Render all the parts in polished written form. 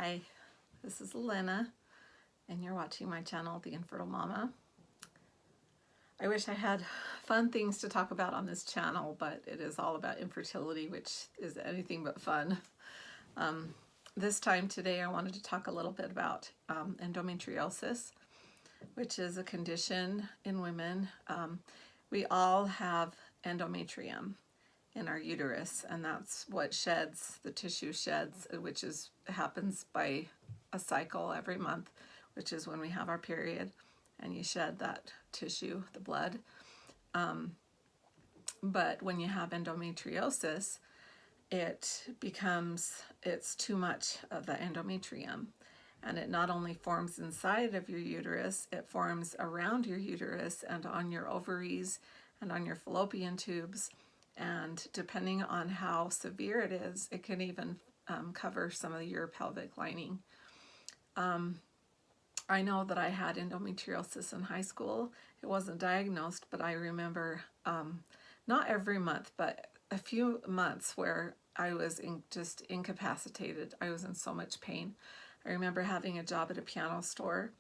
Hi, this is Lena, and you're watching my channel, The Infertile Mama. I wish I had fun things to talk about on this channel, but it is all about infertility, which is anything but fun. This time today, I wanted to talk a little bit about endometriosis, which is a condition in women. We all have endometrium in our uterus, and that's what sheds, the tissue sheds, which happens by a cycle every month, which is when we have our period, and you shed that tissue, the blood. But when you have endometriosis, it's too much of the endometrium, and it not only forms inside of your uterus, it forms around your uterus and on your ovaries and on your fallopian tubes. And depending on how severe it is, it can even cover some of your pelvic lining. I know that I had endometriosis in high school. It wasn't diagnosed, but I remember not every month, but a few months where I was just incapacitated. I was in so much pain. I remember having a job at a piano store,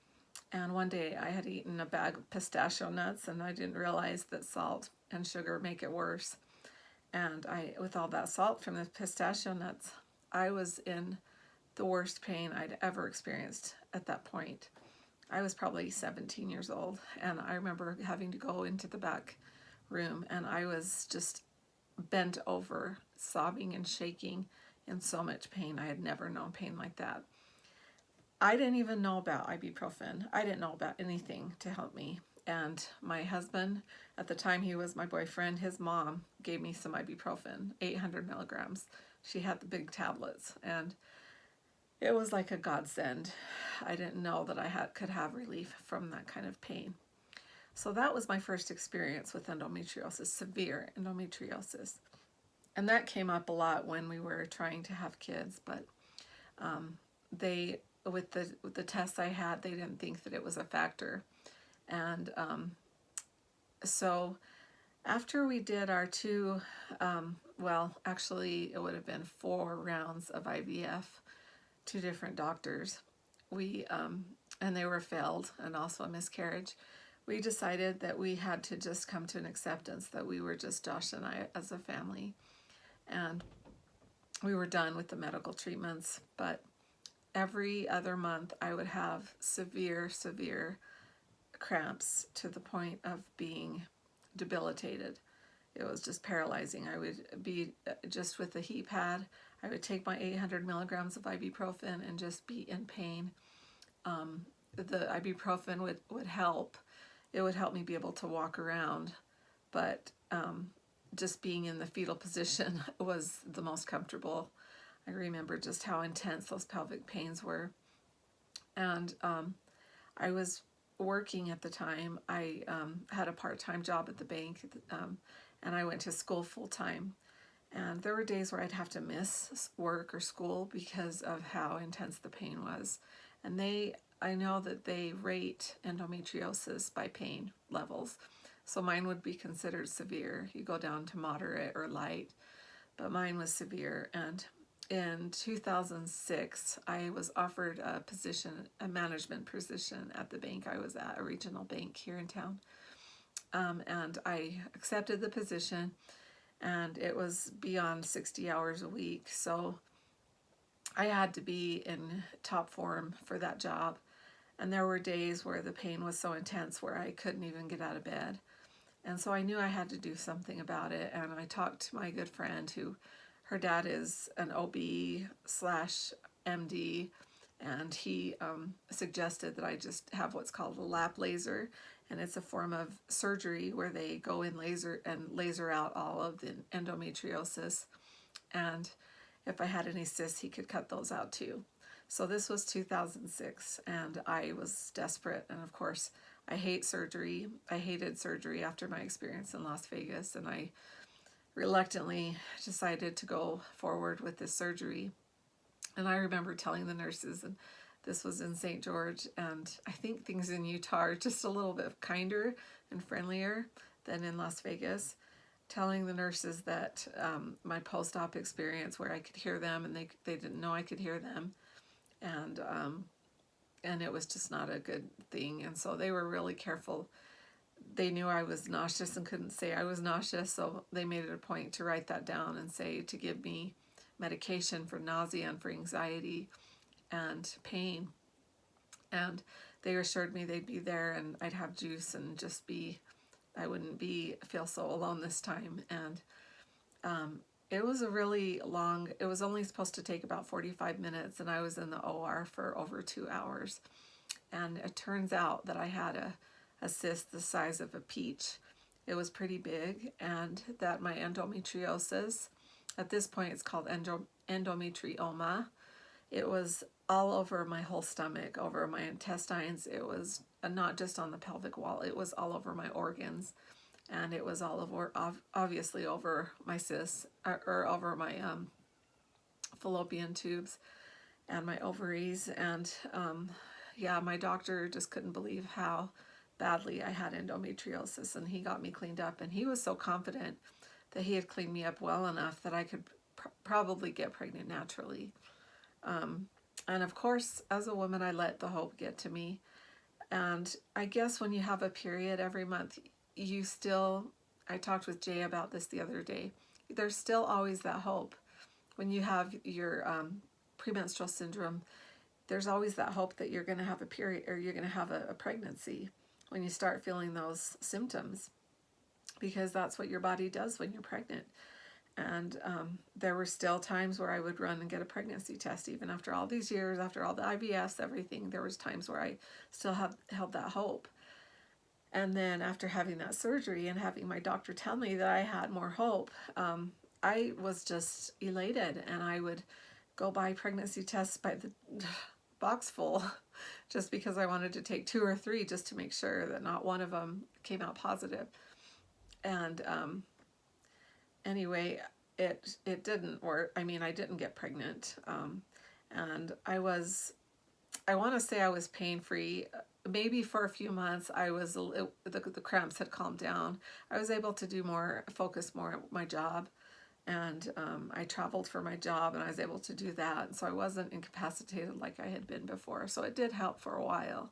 and one day I had eaten a bag of pistachio nuts, and I didn't realize that salt and sugar make it worse. And with all that salt from the pistachio nuts, I was in the worst pain I'd ever experienced at that point. I was probably 17 years old, and I remember having to go into the back room, and I was just bent over, sobbing and shaking in so much pain. I had never known pain like that. I didn't even know about ibuprofen. I didn't know about anything to help me. And my husband, at the time he was my boyfriend, his mom gave me some ibuprofen, 800 milligrams. She had the big tablets, and it was like a godsend. I didn't know that I could have relief from that kind of pain. So that was my first experience with endometriosis, severe endometriosis. And that came up a lot when we were trying to have kids, but with the tests I had, they didn't think that it was a factor. And so after we did our well, actually it would have been 4 rounds of IVF, 2 different doctors, and they were failed, and also a miscarriage, we decided that we had to just come to an acceptance that we were just Josh and I as a family, and we were done with the medical treatments. But every other month I would have severe cramps to the point of being debilitated. It was just paralyzing. I would be just with the heat pad. I would take my 800 milligrams of ibuprofen and just be in pain. The ibuprofen would help. It would help me be able to walk around, but just being in the fetal position was the most comfortable. I remember just how intense those pelvic pains were. And I was working at the time. I had a part-time job at the bank, and I went to school full-time. And there were days where I'd have to miss work or school because of how intense the pain was. And I know that they rate endometriosis by pain levels. So mine would be considered severe. You go down to moderate or light, but mine was severe. And in 2006, I was offered a management position at the bank I was at, a regional bank here in town. And I accepted the position, and it was beyond 60 hours a week. So I had to be in top form for that job. And there were days where the pain was so intense where I couldn't even get out of bed. And so I knew I had to do something about it. And I talked to my good friend her dad is an OB/MD, and he suggested that I just have what's called a lap laser, and it's a form of surgery where they go in laser out all of the endometriosis, and if I had any cysts, he could cut those out too. So this was 2006, and I was desperate, and of course I hate surgery. I hated surgery after my experience in Las Vegas, and I reluctantly decided to go forward with this surgery. And I remember telling the nurses, and this was in St. George, and I think things in Utah are just a little bit kinder and friendlier than in Las Vegas, telling the nurses that my post-op experience, where I could hear them and they didn't know I could hear them, and it was just not a good thing. And so they were really careful. They knew I was nauseous and couldn't say I was nauseous, so they made it a point to write that down and say to give me medication for nausea and for anxiety and pain. And they assured me they'd be there and I'd have juice and just be, I wouldn't feel so alone this time. And it was a really long, it was only supposed to take about 45 minutes, and I was in the OR for over 2 hours. And it turns out that I had a cyst the size of a peach. It was pretty big, and that my endometriosis, at this point it's called endometrioma, it was all over my whole stomach, over my intestines. It was not just on the pelvic wall, it was all over my organs. And it was all over, obviously over my cysts, or over my fallopian tubes and my ovaries. And yeah, my doctor just couldn't believe how badly I had endometriosis, and he got me cleaned up. And he was so confident that he had cleaned me up well enough that I could probably get pregnant naturally. And of course, as a woman, I let the hope get to me. And I guess when you have a period every month, you still, I talked with Jay about this the other day, there's still always that hope. When you have your premenstrual syndrome, there's always that hope that you're going to have a period, or you're going to have a pregnancy when you start feeling those symptoms, because that's what your body does when you're pregnant. And there were still times where I would run and get a pregnancy test, even after all these years, after all the IVFs, everything. There was times where I still held that hope. And then after having that surgery and having my doctor tell me that I had more hope, I was just elated, and I would go buy pregnancy tests by the box full just because I wanted to take 2 or 3 just to make sure that not one of them came out positive. And anyway, it didn't work. I mean, I didn't get pregnant. And I want to say I was pain-free. Maybe for a few months, the cramps had calmed down. I was able to focus more on my job, and I traveled for my job, and I was able to do that. And so I wasn't incapacitated like I had been before. So it did help for a while.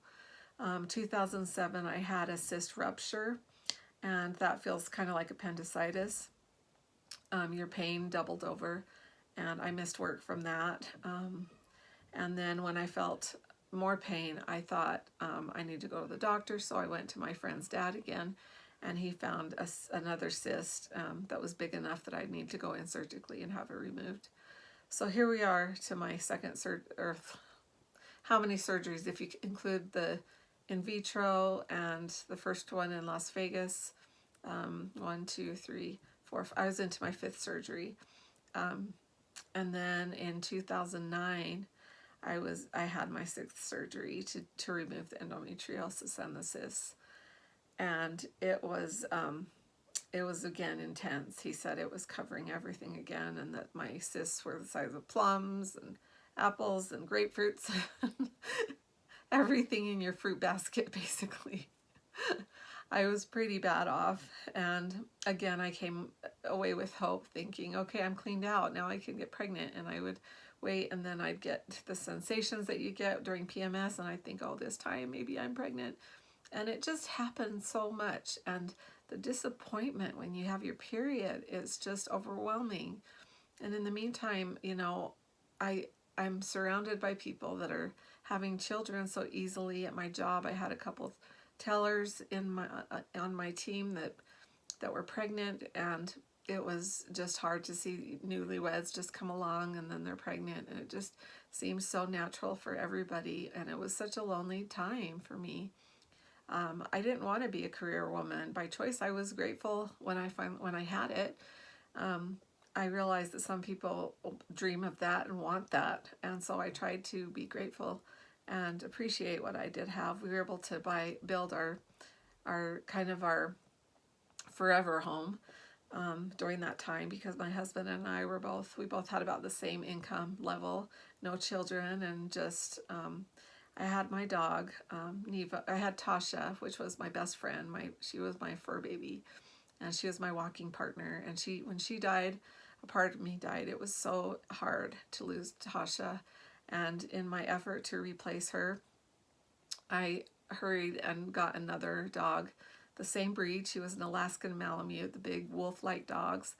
2007, I had a cyst rupture, and that feels kind of like appendicitis. Your pain doubled over, and I missed work from that. And then when I felt more pain, I thought I need to go to the doctor. So I went to my friend's dad again, and he found another cyst that was big enough that I'd need to go in surgically and have it removed. So here we are to my second or how many surgeries, if you include the in vitro and the first one in Las Vegas. 1, 2, 3, 4. I was into my 5th surgery. And then in 2009, I had my 6th surgery to remove the endometriosis and the cysts. And it was again intense. He said it was covering everything again, and that my cysts were the size of plums and apples and grapefruits, everything in your fruit basket, basically. I was pretty bad off, and again, I came away with hope, thinking, okay, I'm cleaned out, now I can get pregnant. And I would wait, and then I'd get the sensations that you get during PMS, and I'd think, oh, this time maybe I'm pregnant. And it just happened so much, and the disappointment when you have your period is just overwhelming. And in the meantime, you know, I'm surrounded by people that are having children so easily. At my job, I had a couple of tellers on my team that were pregnant, and it was just hard to see newlyweds just come along and then they're pregnant, and it just seems so natural for everybody. And it was such a lonely time for me. I didn't want to be a career woman by choice. I was grateful when I had it. I realized that some people dream of that and want that, and so I tried to be grateful and appreciate what I did have. We were able to build our forever home during that time, because my husband and I we both had about the same income level, no children, and just I had my dog, Neva. I had Tasha, which was my best friend. She was my fur baby, and she was my walking partner. And when she died, a part of me died. It was so hard to lose Tasha. And in my effort to replace her, I hurried and got another dog, the same breed. She was an Alaskan Malamute, the big wolf-like dogs.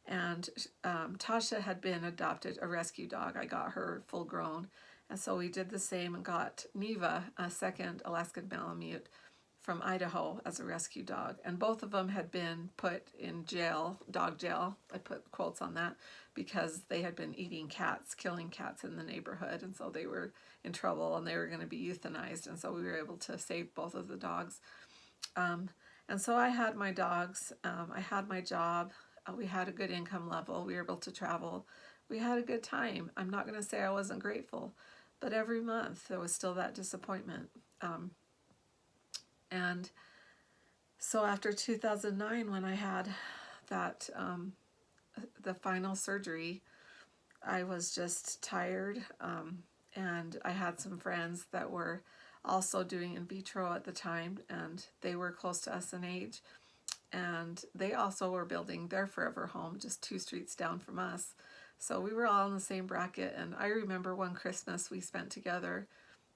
And Tasha had been adopted, a rescue dog. I got her full grown. And so we did the same and got Neva, a second Alaskan Malamute from Idaho, as a rescue dog. And both of them had been put in jail, dog jail. I put quotes on that because they had been eating cats, killing cats in the neighborhood. And so they were in trouble and they were going to be euthanized. And so we were able to save both of the dogs. And so I had my dogs. I had my job. We had a good income level. We were able to travel. We had a good time. I'm not going to say I wasn't grateful, but every month there was still that disappointment. And so after 2009, when I had that, the final surgery, I was just tired. And I had some friends that were also doing in vitro at the time, and they were close to us in age. And they also were building their forever home just 2 streets down from us. So we were all in the same bracket. And I remember one Christmas we spent together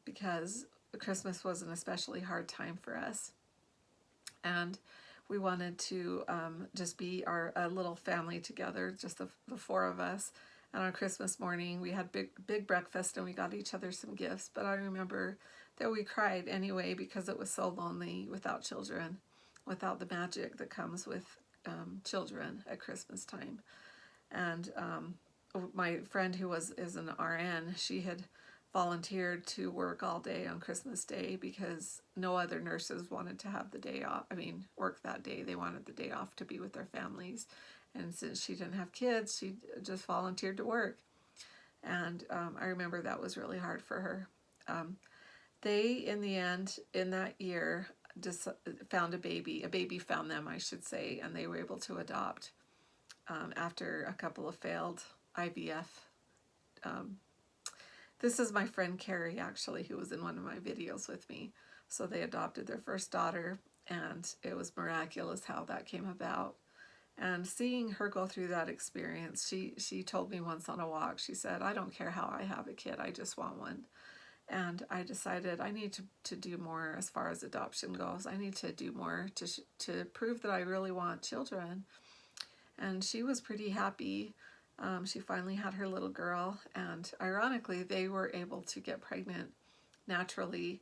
because Christmas was an especially hard time for us. And we wanted to just be a little family together, just the 4 of us. And on Christmas morning, we had big breakfast and we got each other some gifts. But I remember that we cried anyway because it was so lonely without children, without the magic that comes with children at Christmas time. And my friend who is an RN, she had volunteered to work all day on Christmas Day because no other nurses wanted to have the day off. I mean, work that day. They wanted the day off to be with their families. And since she didn't have kids, she just volunteered to work. And I remember that was really hard for her. They, in the end, in that year, just found a baby. A baby found them, I should say, and they were able to adopt after a couple of failed IVF. This is my friend Carrie, actually, who was in one of my videos with me. So they adopted their first daughter, and it was miraculous how that came about. And seeing her go through that experience, she told me once on a walk, she said, I don't care how I have a kid, I just want one. And I decided I need to do more as far as adoption goes. I need to do more to prove that I really want children. And she was pretty happy. She finally had her little girl, and ironically, they were able to get pregnant naturally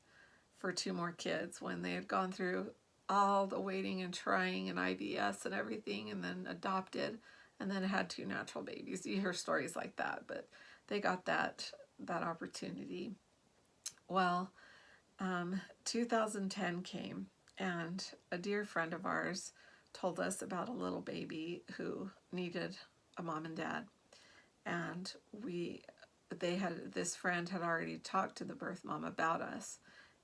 for 2 more kids when they had gone through all the waiting and trying and IVS and everything, and then adopted, and then had 2 natural babies. You hear stories like that, but they got that opportunity. Well, 2010 came, and a dear friend of ours told us about a little baby who needed a mom and dad. And this friend had already talked to the birth mom about us,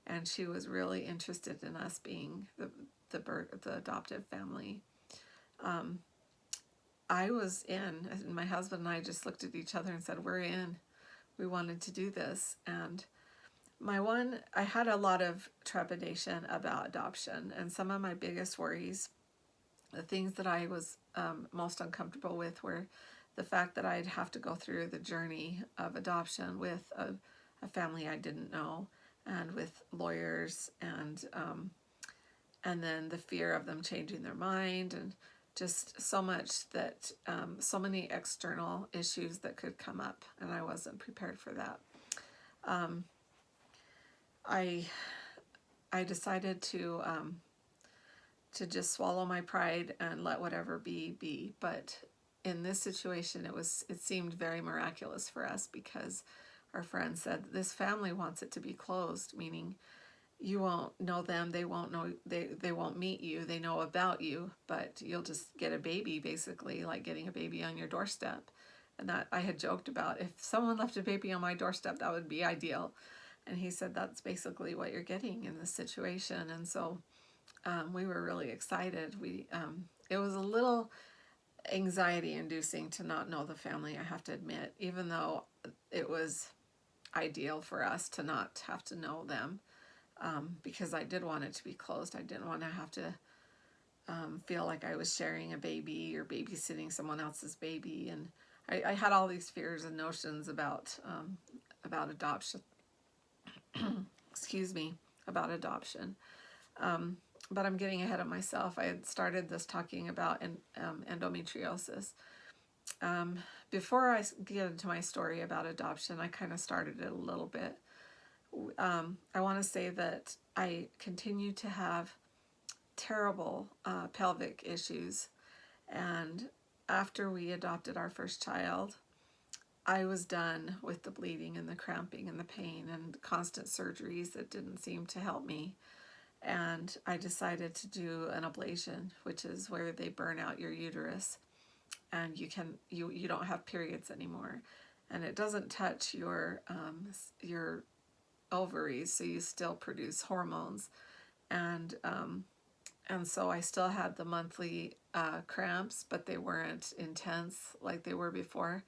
and she was really interested in us being the adoptive family. I was in, and my husband and I just looked at each other and said, we're in. We wanted to do this. And I had a lot of trepidation about adoption, and some of my biggest worries, the things that I was most uncomfortable with, were the fact that I'd have to go through the journey of adoption with a family I didn't know, and with lawyers, and then the fear of them changing their mind, and just so much that, so many external issues that could come up, and I wasn't prepared for that. I decided to just swallow my pride and let whatever be. But in this situation, it seemed very miraculous for us because our friend said, this family wants it to be closed, meaning you won't know them, they won't know, they won't meet you, they know about you, but you'll just get a baby, basically like getting a baby on your doorstep. And that I had joked about, if someone left a baby on my doorstep, that would be ideal. And he said, that's basically what you're getting in this situation. And so we were really excited. It was a little anxiety inducing to not know the family, I have to admit, even though it was ideal for us to not have to know them, because I did want it to be closed. I didn't want to have to feel like I was sharing a baby or babysitting someone else's baby. And I had all these fears and notions about about adoption. Excuse me, about adoption. But I'm getting ahead of myself. I had started this talking about endometriosis. Before I get into my story about adoption, I kind of started it a little bit. I want to say that I continue to have terrible pelvic issues. And after we adopted our first child, I was done with the bleeding and the cramping and the pain and constant surgeries that didn't seem to help me. And I decided to do an ablation, which is where they burn out your uterus, and you don't have periods anymore, and it doesn't touch your ovaries, so you still produce hormones, and so I still had the monthly cramps, but they weren't intense like they were before.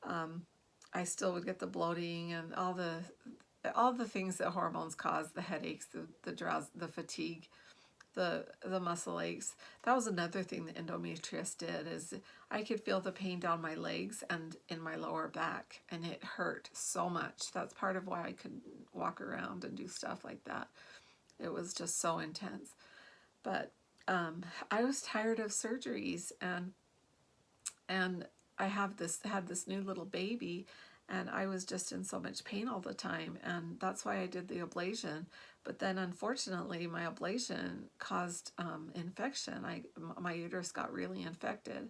I still would get the bloating and all the things that hormones cause, the headaches, the drowse, the fatigue, the muscle aches. That was another thing that endometriosis did, is I could feel the pain down my legs and in my lower back, and it hurt so much. That's part of why I couldn't walk around and do stuff like that. It was just so intense. But I was tired of surgeries, and I had this new little baby, and I was just in so much pain all the time, and that's why I did the ablation. But then, unfortunately, my ablation caused infection. My uterus got really infected,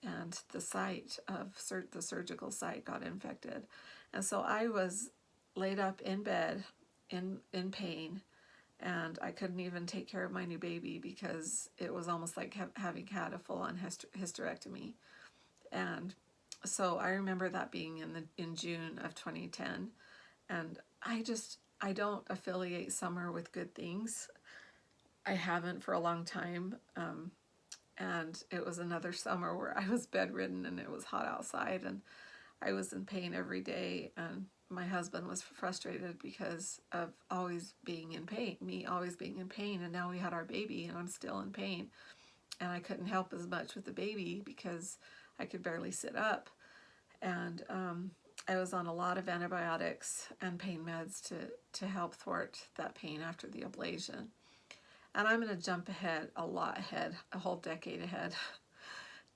and the site of the surgical site got infected, and so I was laid up in bed in pain, and I couldn't even take care of my new baby because it was almost like having had a full-on hysterectomy. And so I remember that being in June of 2010, and I don't affiliate summer with good things. I haven't for a long time, and it was another summer where I was bedridden and it was hot outside, and I was in pain every day, and my husband was frustrated because of always being in pain, me always being in pain, and now we had our baby and I'm still in pain, and I couldn't help as much with the baby because I could barely sit up, and I was on a lot of antibiotics and pain meds to help thwart that pain after the ablation. And I'm going to jump ahead, a whole decade ahead,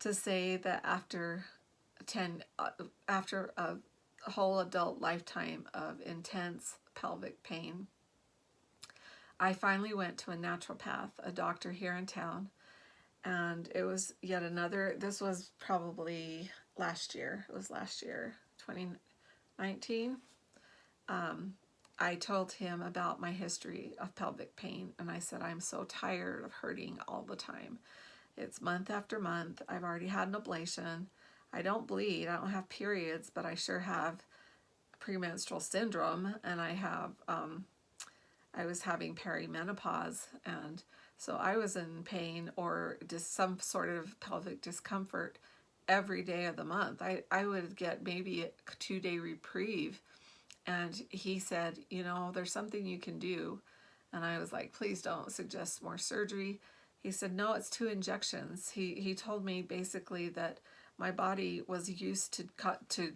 to say that after a whole adult lifetime of intense pelvic pain, I finally went to a naturopath, a doctor here in town, and it was yet another, this was probably last year, 2019. I told him about my history of pelvic pain, and I said, I'm so tired of hurting all the time. It's month after month. I've already had an ablation. I don't bleed. I don't have periods, but I sure have premenstrual syndrome, and I was having perimenopause, and so I was in pain or just some sort of pelvic discomfort every day of the month. I would get maybe a 2-day reprieve, and he said, there's something you can do. And I was like, please don't suggest more surgery. He said, no, it's 2 injections. He told me basically that my body was used to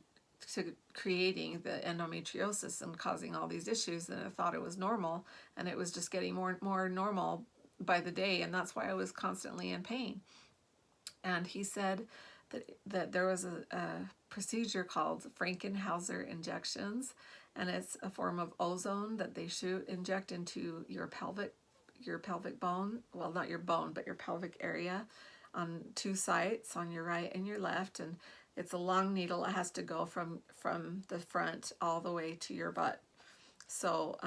creating the endometriosis and causing all these issues, and I thought it was normal, and it was just getting more and more normal by the day, and that's why I was constantly in pain. And he said that there was a procedure called Frankenhauser injections, and it's a form of ozone that they inject into your pelvic bone, well, not your bone, but your pelvic area, on 2 sites, on your right and your left, and it's a long needle. It has to go from the front all the way to your butt. So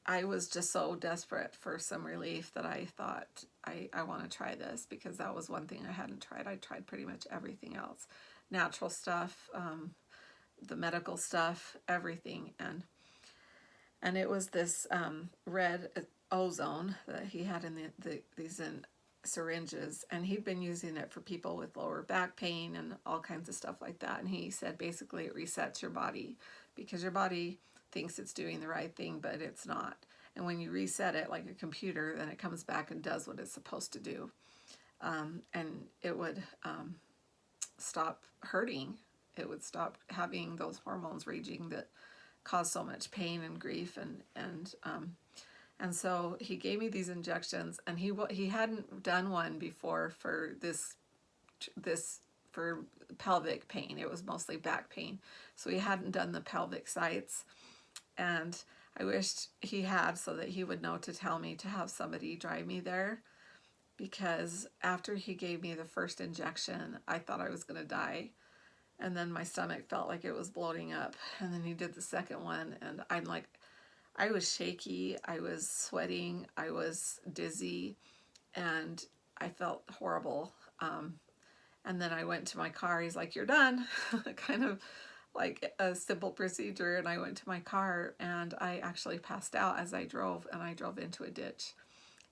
I was just so desperate for some relief that I thought I want to try this, because that was one thing I hadn't tried. I tried pretty much everything else, natural stuff, the medical stuff, everything, and it was this red ozone that he had in these syringes, and he'd been using it for people with lower back pain and all kinds of stuff like that. And he said basically it resets your body, because your body thinks it's doing the right thing, but it's not. And when you reset it like a computer, then it comes back and does what it's supposed to do. And it would stop hurting it would stop having those hormones raging that cause so much pain and grief. And so he gave me these injections, and he hadn't done one before for this for pelvic pain. It was mostly back pain, so he hadn't done the pelvic sites. And I wished he had, so that he would know to tell me to have somebody drive me there, because after he gave me the first injection, I thought I was going to die. And then my stomach felt like it was bloating up. And then he did the second one, and I was shaky, I was sweating, I was dizzy, and I felt horrible. And then I went to my car. He's like, "You're done." Kind of like a simple procedure. And I went to my car, and I actually passed out as I drove, and I drove into a ditch.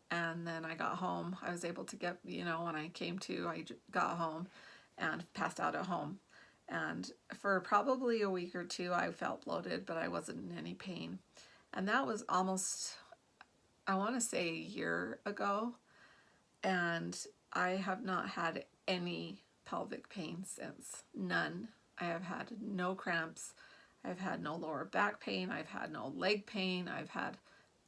And then I got home. I was able to get, when I came to, I got home and passed out at home. And for probably a week or two, I felt bloated, but I wasn't in any pain. And that was almost, I want to say, a year ago. And I have not had any pelvic pain since. None. I have had no cramps. I've had no lower back pain. I've had no leg pain. I've had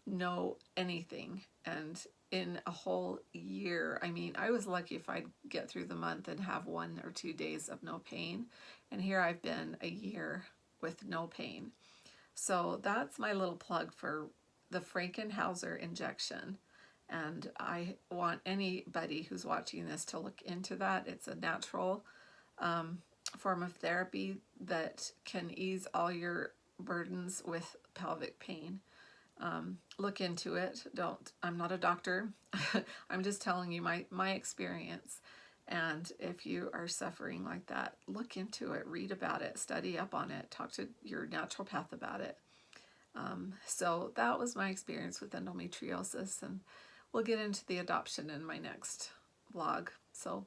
no anything. And in a whole year, I mean, I was lucky if I'd get through the month and have 1 or 2 days of no pain. And here I've been a year with no pain. So that's my little plug for the Frankenhauser injection. And I want anybody who's watching this to look into that. It's a natural form of therapy that can ease all your burdens with pelvic pain. Look into it. I'm not a doctor. I'm just telling you my experience. And if you are suffering like that, look into it, read about it, study up on it, talk to your naturopath about it. So that was my experience with endometriosis, and we'll get into the adoption in my next vlog. So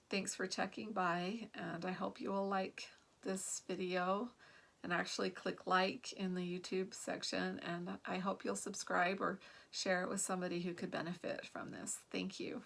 thanks for checking by, and I hope you will like this video and actually click like in the YouTube section, and I hope you'll subscribe or share it with somebody who could benefit from this. Thank you.